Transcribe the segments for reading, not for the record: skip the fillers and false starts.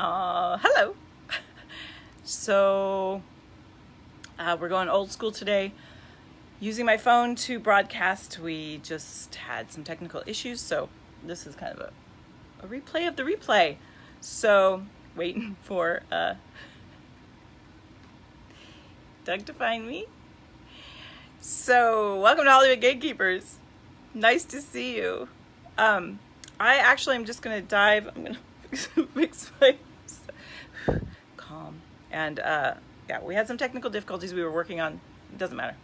Hello. So, we're going old school today. Using my phone to broadcast, we just had some technical issues, so this is kind of a replay of the replay. So, waiting for Doug to find me. So, welcome to Hollywood Gatekeepers. Nice to see you. I actually am just going to dive. I'm going to fix my calm. And yeah, we had some technical difficulties we were working on. It doesn't matter.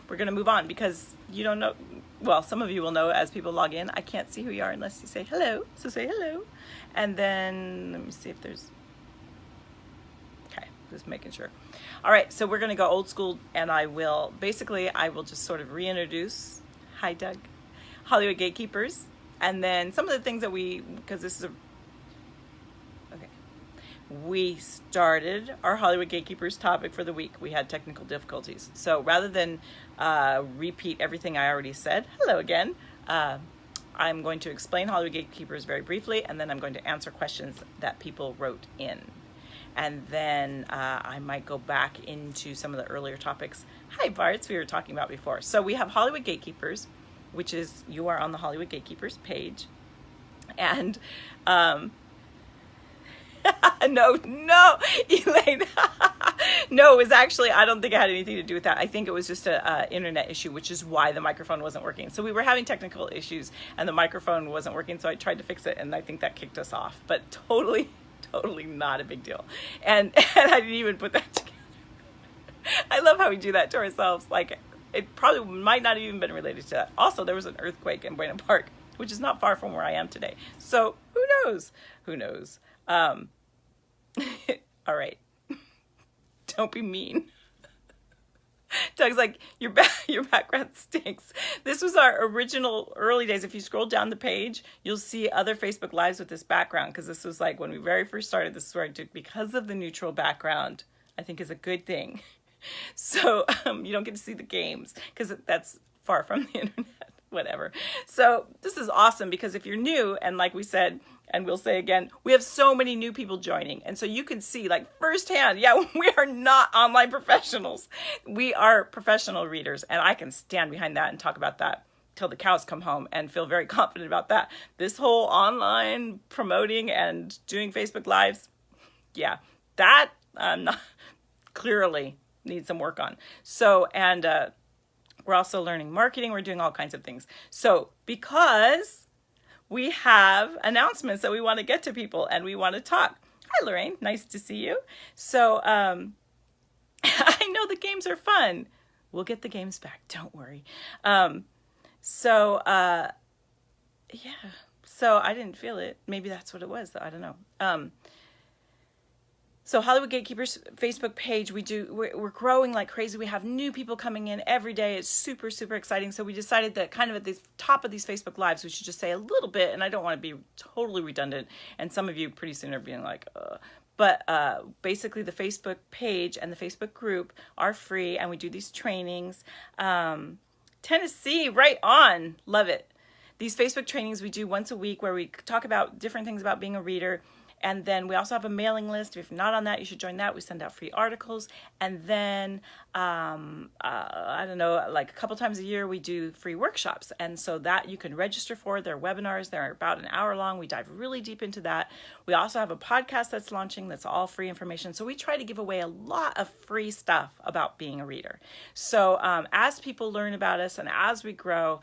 We're going to move on because you don't know. Well, some of you will know as people log in. I can't see who you are unless you say hello. So say hello. And then let me see if there's. Okay, just making sure. All right, so we're going to go old school, and I will just sort of reintroduce. Hi, Doug. Hollywood Gatekeepers. And then some of the things that because this is we started our Hollywood Gatekeepers topic for the week. We had technical difficulties. So rather than repeat everything I already said, hello again, I'm going to explain Hollywood Gatekeepers very briefly, and then I'm going to answer questions that people wrote in. And then I might go back into some of the earlier topics. Hi, Barts, we were talking about before. So we have Hollywood Gatekeepers, which is, you are on the Hollywood Gatekeepers page. And no, Elaine. No, it was actually, I don't think it had anything to do with that. I think it was just an internet issue, which is why the microphone wasn't working. So we were having technical issues and the microphone wasn't working. So I tried to fix it and I think that kicked us off, but totally not a big deal. And I didn't even put that together. I love how we do that to ourselves. Like, it probably might not have even been related to that. Also, there was an earthquake in Buena Park, which is not far from where I am today. So who knows? All right. Don't be mean. Doug's like, your background stinks. This was our original early days. If you scroll down the page, you'll see other Facebook Lives with this background, because this was like when we very first started. This is where I took, because of the neutral background, I think is a good thing. So you don't get to see the games because that's far from the internet. Whatever. So this is awesome because if you're new, and like we said, and we'll say again, we have so many new people joining. And so you can see like firsthand, yeah, we are not online professionals. We are professional readers. And I can stand behind that and talk about that till the cows come home and feel very confident about that. This whole online promoting and doing Facebook Lives, yeah, that not clearly needs some work on. So, and we're also learning marketing. We're doing all kinds of things. So because we have announcements that we want to get to people and we want to talk. Hi, Lorraine. Nice to see you. So I know the games are fun. We'll get the games back. Don't worry. Yeah. So I didn't feel it. Maybe that's what it was, though. I don't know. So Hollywood Gatekeepers Facebook page, we're growing like crazy. We have new people coming in every day. It's super, super exciting. So we decided that kind of at the top of these Facebook Lives, we should just say a little bit, and I don't want to be totally redundant. And some of you pretty soon are being like, But basically the Facebook page and the Facebook group are free, and we do these trainings. Tennessee, right on. Love it. These Facebook trainings we do once a week where we talk about different things about being a reader. And then we also have a mailing list. If you're not on that, you should join that. We send out free articles. And then, I don't know, like a couple times a year, we do free workshops. And so that you can register for. They're webinars. They're about an hour long. We dive really deep into that. We also have a podcast that's launching that's all free information. So we try to give away a lot of free stuff about being a reader. So as people learn about us and as we grow,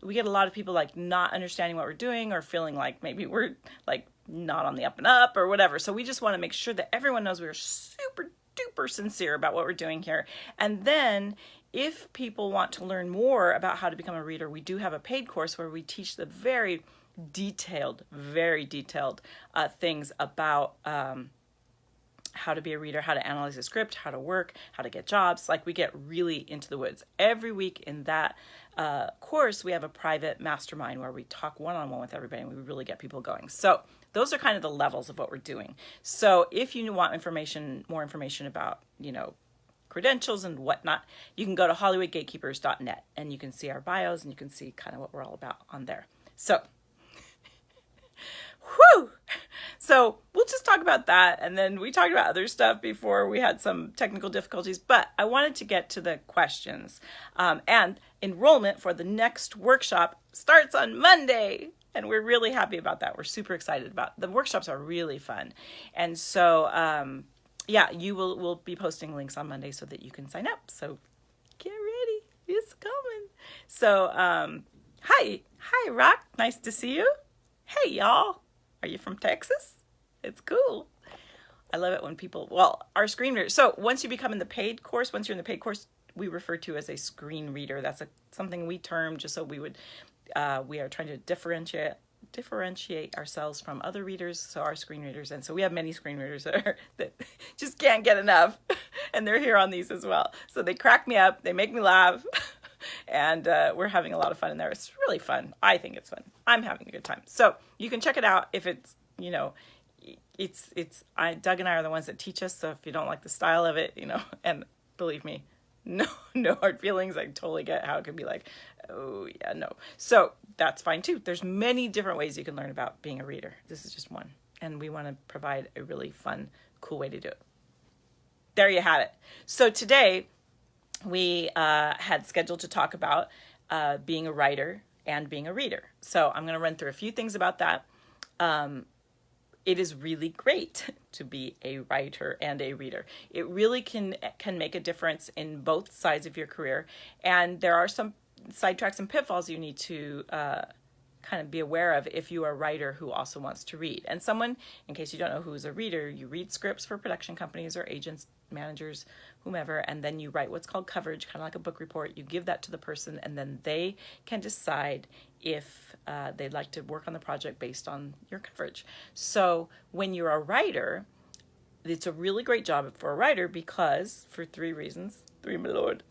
we get a lot of people like not understanding what we're doing or feeling like maybe we're like not on the up and up or whatever. So we just want to make sure that everyone knows we're super duper sincere about what we're doing here. And then if people want to learn more about how to become a reader, we do have a paid course where we teach the very detailed things about how to be a reader, how to analyze a script, how to work, how to get jobs. Like we get really into the woods. Every week in that course, we have a private mastermind where we talk one-on-one with everybody and we really get people going. So those are kind of the levels of what we're doing. So if you want more information about, credentials and whatnot, you can go to hollywoodgatekeepers.net and you can see our bios and you can see kind of what we're all about on there. So, whew! So we'll just talk about that. And then we talked about other stuff before we had some technical difficulties. But I wanted to get to the questions. And enrollment for the next workshop starts on Monday. And we're really happy about that. We're super excited about the workshops are really fun. And so, yeah, we'll be posting links on Monday so that you can sign up. So get ready. It's coming. So, hi, Rock. Nice to see you. Hey, y'all. Are you from Texas? It's cool. I love it when people, our screen readers. So once you become in the paid course, once you're in the paid course, we refer to as a screen reader. That's something we term just so we are trying to differentiate ourselves from other readers, so our screen readers. And so we have many screen readers that just can't get enough, and they're here on these as well. So they crack me up, they make me laugh, and we're having a lot of fun in there. It's really fun. I think it's fun. I'm having a good time. So you can check it out if it's, Doug and I are the ones that teach us, so if you don't like the style of it, and believe me, no hard feelings. I totally get how it could be like, oh yeah, no. So that's fine too. There's many different ways you can learn about being a reader. This is just one. And we want to provide a really fun, cool way to do it. There you have it. So today we had scheduled to talk about being a writer and being a reader. So I'm going to run through a few things about that. It is really great to be a writer and a reader. It really can make a difference in both sides of your career. And there are some sidetracks and pitfalls you need to kind of be aware of if you are a writer who also wants to read. And someone, in case you don't know who is a reader, you read scripts for production companies or agents, managers, whomever, and then you write what's called coverage, kind of like a book report. You give that to the person, and then they can decide if they'd like to work on the project based on your coverage. So when you're a writer, it's a really great job for a writer because, for three reasons, my lord,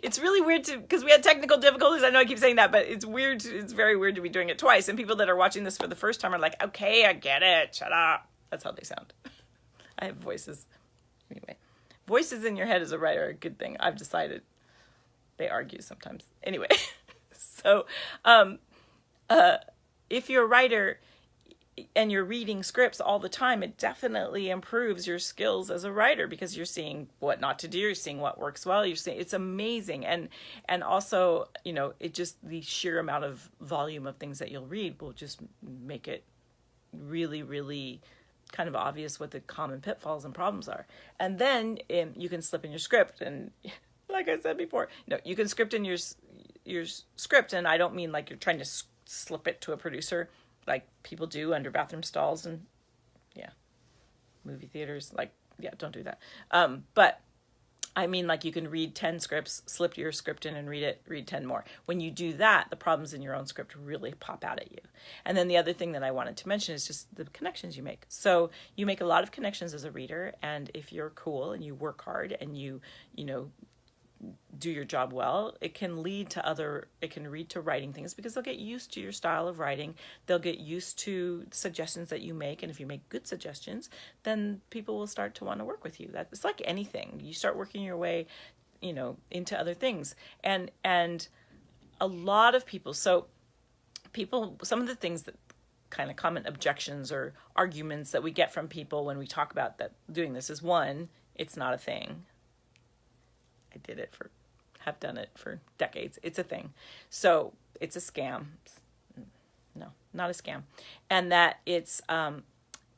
it's really weird because we had technical difficulties. I know I keep saying that, but it's weird. It's very weird to be doing it twice. And people that are watching this for the first time are like, okay, I get it. Shut up. That's how they sound. I have voices. Anyway, voices in your head as a writer are a good thing. I've decided. They argue sometimes. Anyway, so if you're a writer and you're reading scripts all the time, it definitely improves your skills as a writer because you're seeing what not to do, you're seeing what works well, you're seeing it's amazing. And also, it just the sheer amount of volume of things that you'll read will just make it really, really kind of obvious what the common pitfalls and problems are. And then you can slip in your script and like I said before, you can script in your script, and I don't mean like you're trying to slip it to a producer like people do under bathroom stalls and movie theaters. Don't do that. But I mean like you can read 10 scripts, slip your script in and read 10 more. When you do that, the problems in your own script really pop out at you. And then the other thing that I wanted to mention is just the connections you make. So you make a lot of connections as a reader, and if you're cool and you work hard and you do your job well, it can lead to writing things because they'll get used to your style of writing. They'll get used to suggestions that you make. And if you make good suggestions, then people will start to want to work with you. It's like anything. You start working your way, into other things. And a lot of people, some of the things that kind of common objections or arguments that we get from people when we talk about that doing this is one, it's not a thing. I have done it for decades. It's a thing. So it's a scam. No, not a scam. And that it's,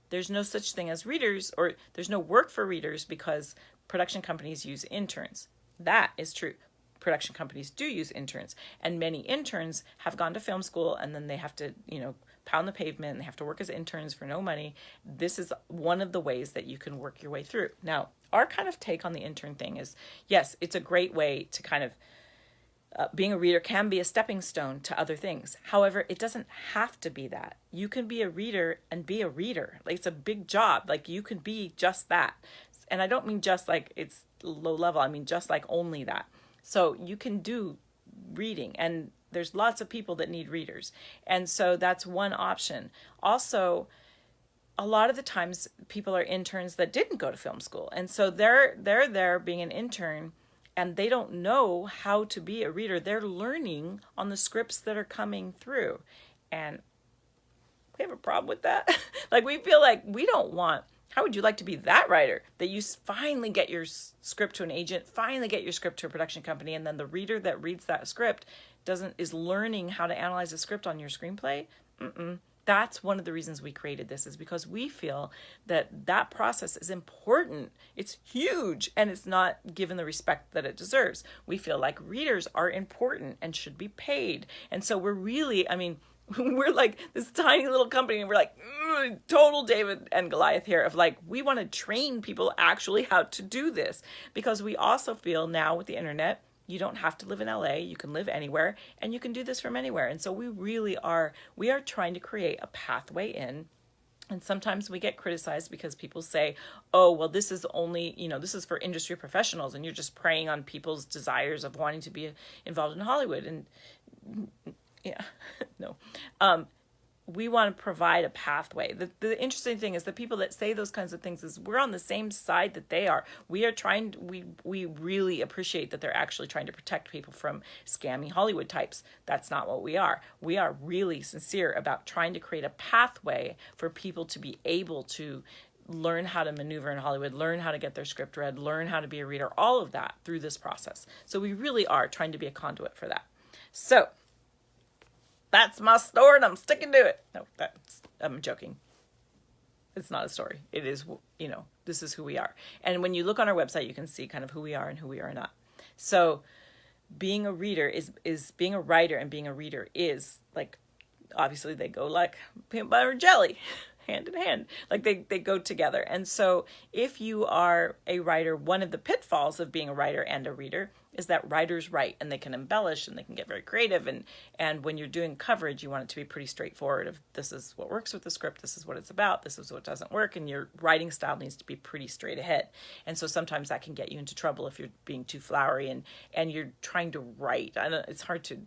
there's no such thing as readers, or there's no work for readers because production companies use interns. That is true. Production companies do use interns, and many interns have gone to film school and then they have to, pound the pavement and they have to work as interns for no money. This is one of the ways that you can work your way through. Now, our kind of take on the intern thing is, yes, it's a great way to kind of, being a reader can be a stepping stone to other things. However, it doesn't have to be that. You can be a reader and be a reader. Like, it's a big job. Like, you can be just that. And I don't mean just like it's low level. I mean just like only that. So you can do reading, and there's lots of people that need readers. And so that's one option. Also, a lot of the times people are interns that didn't go to film school. And so they're there being an intern and they don't know how to be a reader. They're learning on the scripts that are coming through. And we have a problem with that. Like, we feel like we don't want, how would you like to be that writer that you finally get your script to an agent, finally get your script to a production company, and then the reader that reads that script is learning how to analyze a script on your screenplay? That's one of the reasons we created this, is because we feel that process is important. It's huge, and it's not given the respect that it deserves. We feel like readers are important and should be paid. And so we're really, I mean, we're like this tiny little company, and we're like total David and Goliath here of like, we want to train people actually how to do this, because we also feel now with the internet, you don't have to live in LA. You can live anywhere, and you can do this from anywhere. And so we are trying to create a pathway in. And sometimes we get criticized because people say, oh, well, this is only, this is for industry professionals, and you're just preying on people's desires of wanting to be involved in Hollywood. And yeah, no. We want to provide a pathway. The interesting thing is the people that say those kinds of things is we're on the same side that they are. We are trying, we really appreciate that they're actually trying to protect people from scammy Hollywood types. That's not what we are. We are really sincere about trying to create a pathway for people to be able to learn how to maneuver in Hollywood, learn how to get their script read, learn how to be a reader, all of that through this process. So we really are trying to be a conduit for that. So that's my story, and I'm sticking to it. No, I'm joking. It's not a story. It is, this is who we are. And when you look on our website, you can see kind of who we are and who we are not. So being a reader is being a writer, and being a reader is like, obviously they go like peanut butter and jelly, hand in hand. Like they go together. And so if you are a writer, one of the pitfalls of being a writer and a reader is that writers write, and they can embellish, and they can get very creative. And when you're doing coverage, you want it to be pretty straightforward of, this is what works with the script, this is what it's about, this is what doesn't work, and your writing style needs to be pretty straight ahead. And so sometimes that can get you into trouble if you're being too flowery and you're trying to write. I know it's hard to,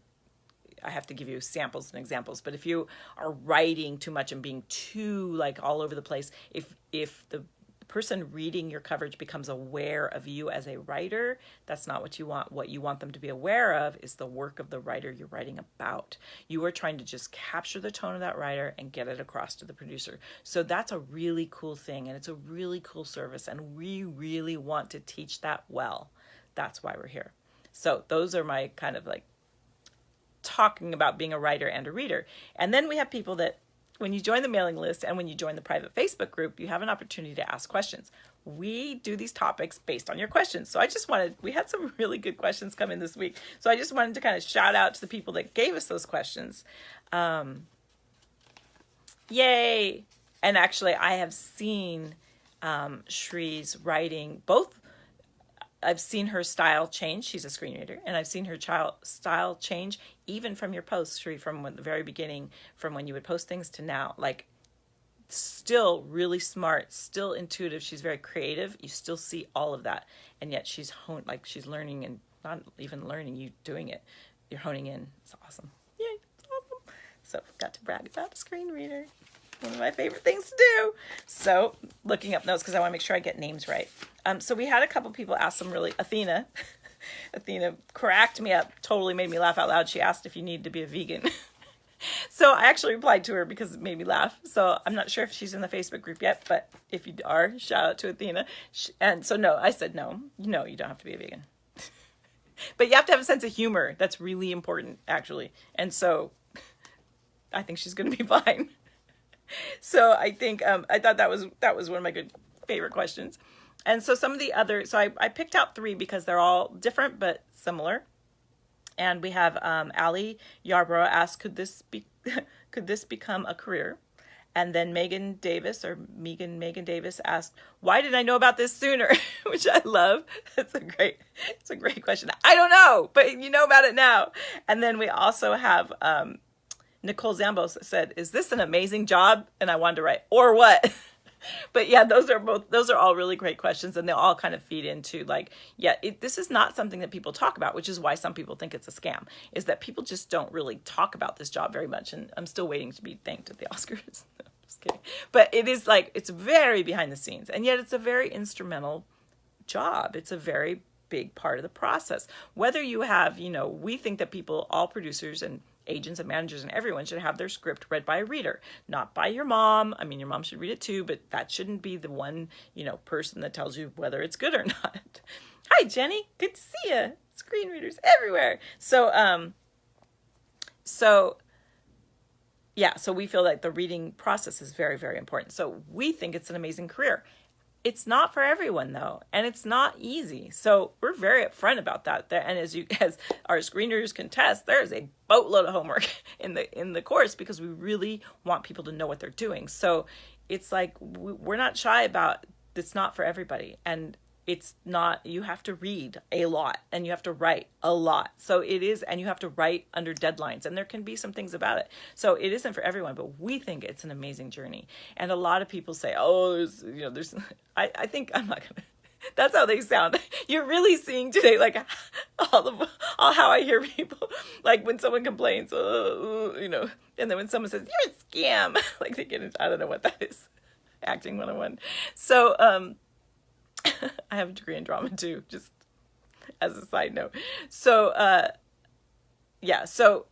I have to give you samples and examples, but if you are writing too much and being too like all over the place, if the person reading your coverage becomes aware of you as a writer, that's not what you want. What you want them to be aware of is the work of the writer you're writing about. You are trying to just capture the tone of that writer and get it across to the producer. So that's a really cool thing, and it's a really cool service, and we really want to teach that well. That's why we're here. So those are my kind of like talking about being a writer and a reader. And then we have people that when you join the mailing list and when you join the private Facebook group, you have an opportunity to ask questions. We do these topics based on your questions. So we had some really good questions come in this week. So I just wanted to kind of shout out to the people that gave us those questions. Yay. And actually I have seen Shree's writing, both I've seen her style change. She's a screenreader, and I've seen her style change even from your posts, Shree, from the very beginning, from when you would post things to now. Like, still really smart, still intuitive. She's very creative. You still see all of that, and yet she's she's learning, and not even learning, you doing it. You're honing in. It's awesome. Yay! It's awesome. So got to brag about a screen reader. One of my favorite things to do. So looking up notes because I want to make sure I get names right. So we had a couple people ask some really, Athena cracked me up, totally made me laugh out loud. She asked if you needed to be a vegan. So I actually replied to her because it made me laugh. So I'm not sure if she's in the Facebook group yet, but if you are, shout out to Athena. And so no, I said no, you don't have to be a vegan. But you have to have a sense of humor. That's really important, actually. And so I think she's going to be fine. So I think I thought that was one of my good favorite questions. And so some of the other, so I picked out 3 because they're all different but similar. And we have Allie Yarborough asked, could this become a career? And then Megan Davis asked, why didn't I know about this sooner? Which I love. It's a great question. I don't know, but you know about it now. And then we also have Nicole Zambos said, is this an amazing job? And I wanted to write, or what? But yeah, those are all really great questions, and they all kind of feed into like, this is not something that people talk about, which is why some people think it's a scam, is that people just don't really talk about this job very much. And I'm still waiting to be thanked at the Oscars. No, just kidding. But it is like, it's very behind the scenes, and yet it's a very instrumental job. It's a very big part of the process. Whether you have, we think that all producers and agents and managers and everyone should have their script read by a reader, not by your mom. I mean, your mom should read it too, but that shouldn't be the one, person that tells you whether it's good or not. Hi, Jenny. Good to see you. Screen readers everywhere. So we feel like the reading process is very, very important. So we think it's an amazing career. It's not for everyone though, and it's not easy. So we're very upfront about that. And as our screeners can test, there's a boatload of homework in the course because we really want people to know what they're doing. So it's like we're not shy about it's not for everybody, and it's not. You have to read a lot, and you have to write a lot. So it is, and you have to write under deadlines, and there can be some things about it. So it isn't for everyone, but we think it's an amazing journey. And a lot of people say, "Oh, there's." I think I'm not gonna. That's how they sound. You're really seeing today, like all how I hear people, like when someone complains, and then when someone says you're a scam, like they get into, I don't know what that is, acting 101. So I have a degree in drama too, just as a side note. So so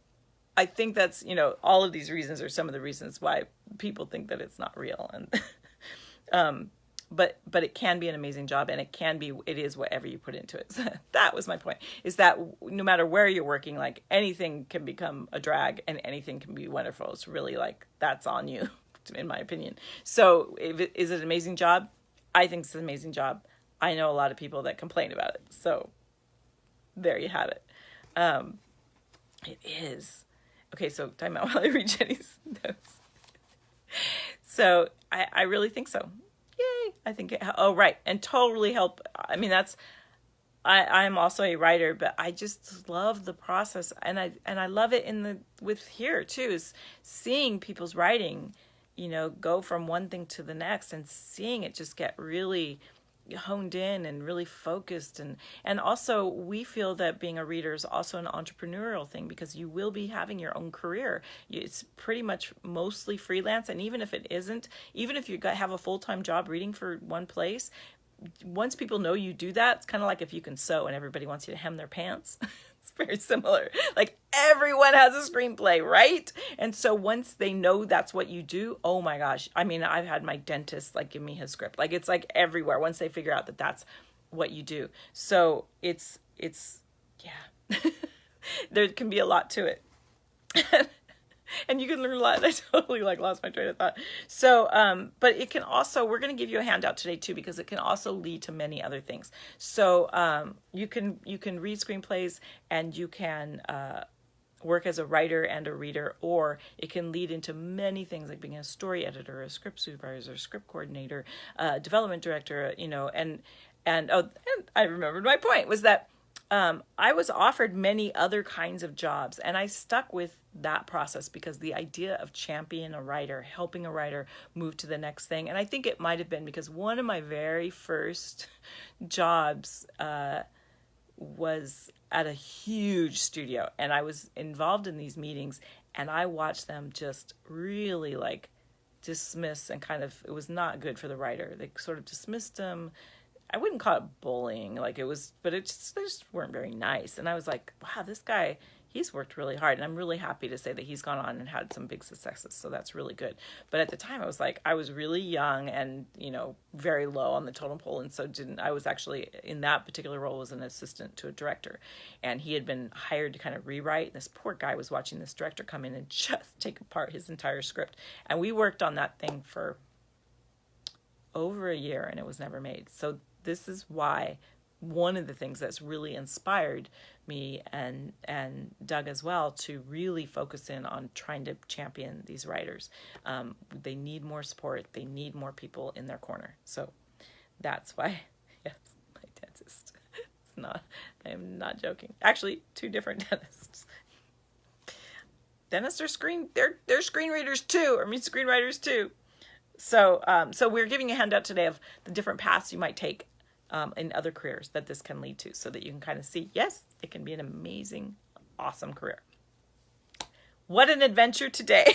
I think that's all of these reasons are some of the reasons why people think that it's not real, and but it can be an amazing job, and it is whatever you put into it. So that was my point, is that no matter where you're working, like anything can become a drag and anything can be wonderful. It's really like, that's on you, in my opinion. So is it an amazing job? I think it's an amazing job. I know a lot of people that complain about it. So there you have it. It is. Okay, so time out while I read Jenny's notes. So I really think so. Yay. I think right. And totally help. I mean, I'm also a writer, but I just love the process, and I love it with here too, is seeing people's writing, go from one thing to the next, and seeing it just get really honed in and really focused. And also we feel that being a reader is also an entrepreneurial thing, because you will be having your own career. It's pretty much mostly freelance. And even if it isn't, even if you have a full-time job reading for one place, once people know you do that, it's kind of like if you can sew and everybody wants you to hem their pants. It's very similar. Like everyone has a screenplay, right? And so once they know that's what you do, oh my gosh. I mean, I've had my dentist give me his script. It's like everywhere once they figure out that that's what you do. So it's yeah. There can be a lot to it. And you can learn a lot. I totally lost my train of thought. So, but it can also, we're going to give you a handout today too, because it can also lead to many other things. So, you can read screenplays, and you can, work as a writer and a reader, or it can lead into many things, like being a story editor, a script supervisor, script coordinator, development director, and I remembered my point was that, I was offered many other kinds of jobs, and I stuck with that process because the idea of championing a writer, helping a writer move to the next thing. And I think it might have been because one of my very first jobs was at a huge studio, and I was involved in these meetings, and I watched them just really dismiss, and it was not good for the writer. They sort of dismissed them. I wouldn't call it bullying, they just weren't very nice. And I was like, wow, this guy, he's worked really hard. And I'm really happy to say that he's gone on and had some big successes. So that's really good. But at the time I was really young and, very low on the totem pole. And so I was actually in that particular role was an assistant to a director. And he had been hired to kind of rewrite. This poor guy was watching this director come in and just take apart his entire script. And we worked on that thing for over a year, and it was never made. So this is why one of the things that's really inspired me and Doug as well to really focus in on trying to champion these writers. They need more support. They need more people in their corner. So that's why, yes, my dentist. I am not joking. Actually, two different dentists. Dentists are they're screen readers too, or screenwriters too. So we're giving a handout today of the different paths you might take in other careers that this can lead to, so that you can kind of see, yes, it can be an amazing, awesome career. What an adventure today.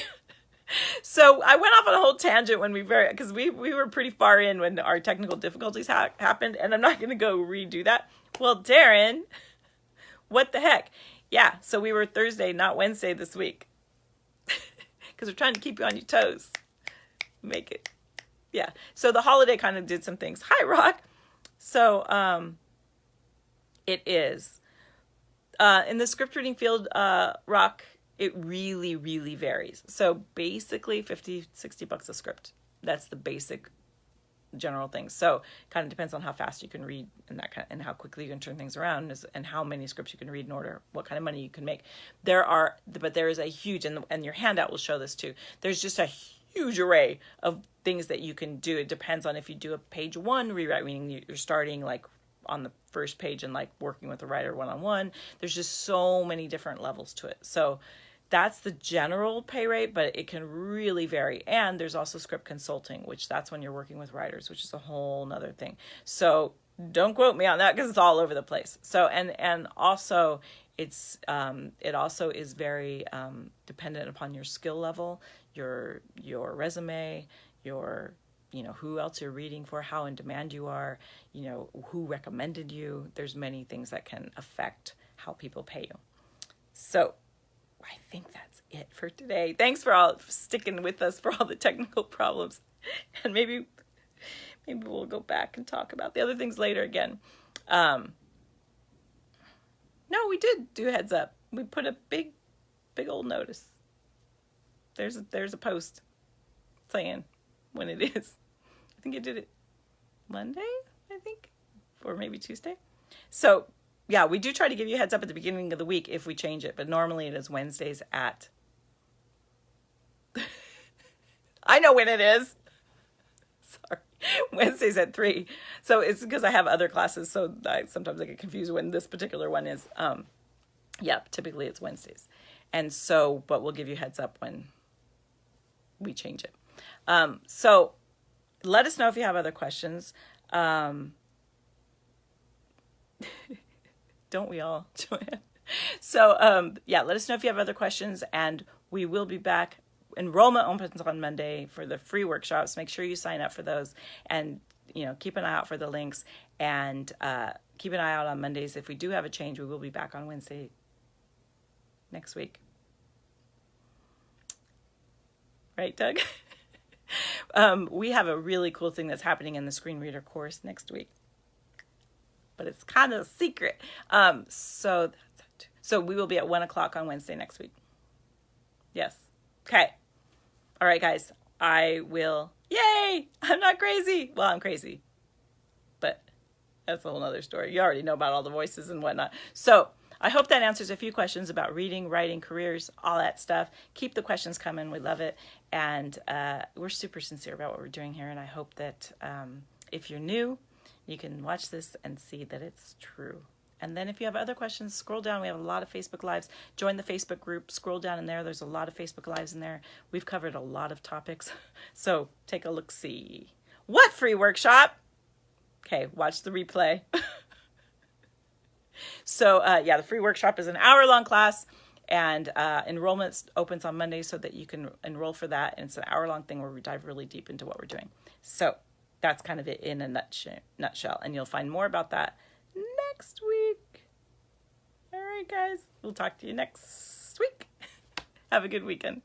So I went off on a whole tangent because we were pretty far in when our technical difficulties happened, and I'm not going to go redo that. Well, Darren, what the heck? Yeah, so we were Thursday, not Wednesday this week. Because we're trying to keep you on your toes. Make it. Yeah. So the holiday kind of did some things. Hi, Rock. So it is. In the script reading field, Rock, it really, really varies. So basically $50-$60 a script. That's the basic general thing. So kind of depends on how fast you can read and that kind of, and how quickly you can turn things around and how many scripts you can read in order, what kind of money you can make. But there is a huge, and your handout will show this too. There's just a huge array of things that you can do. It depends on if you do a page 1 rewrite, meaning you're starting like on the first page and like working with the writer one-on-one. There's just so many different levels to it. So that's the general pay rate, but it can really vary. And there's also script consulting, which that's when you're working with writers, which is a whole nother thing. So don't quote me on that because it's all over the place. So, and also it also is very dependent upon your skill level, your resume, who else you're reading for, how in demand you are, who recommended you. There's many things that can affect how people pay you. So I think that's it for today. Thanks for all sticking with us for all the technical problems. And maybe we'll go back and talk about the other things later again. No, we did do heads up. We put a big old notice. There's a post saying when it is. I think I did it Monday, I think, or maybe Tuesday. So yeah, we do try to give you a heads up at the beginning of the week if we change it, but normally it is Wednesdays at... I know when it is. Sorry. Wednesdays at 3. So it's because I have other classes, so sometimes I get confused when this particular one is. Yeah, typically it's Wednesdays. And so, but we'll give you heads up when we change it. So let us know if you have other questions. Don't we all, Joanne? So, yeah, let us know if you have other questions, and we will be back. Enrollment opens on Monday for the free workshops. Make sure you sign up for those, and, keep an eye out for the links, and keep an eye out on Mondays. If we do have a change, we will be back on Wednesday next week. Right, Doug? We have a really cool thing that's happening in the screen reader course next week, but it's kind of a secret. So we will be at 1:00 on Wednesday next week. Yes. Okay. All right, guys. I will. Yay! I'm not crazy. Well, I'm crazy, but that's a whole nother story. You already know about all the voices and whatnot. So I hope that answers a few questions about reading, writing, careers, all that stuff. Keep the questions coming. We love it. And we're super sincere about what we're doing here. And I hope that if you're new, you can watch this and see that it's true. And then if you have other questions, scroll down. We have a lot of Facebook Lives. Join the Facebook group. Scroll down in there. There's a lot of Facebook Lives in there. We've covered a lot of topics. So take a look-see. What free workshop? Okay, watch the replay. So, yeah, the free workshop is an hour-long class, and enrollment opens on Monday so that you can enroll for that. And it's an hour-long thing where we dive really deep into what we're doing. So that's kind of it in a nutshell. And you'll find more about that next week. All right, guys. We'll talk to you next week. Have a good weekend.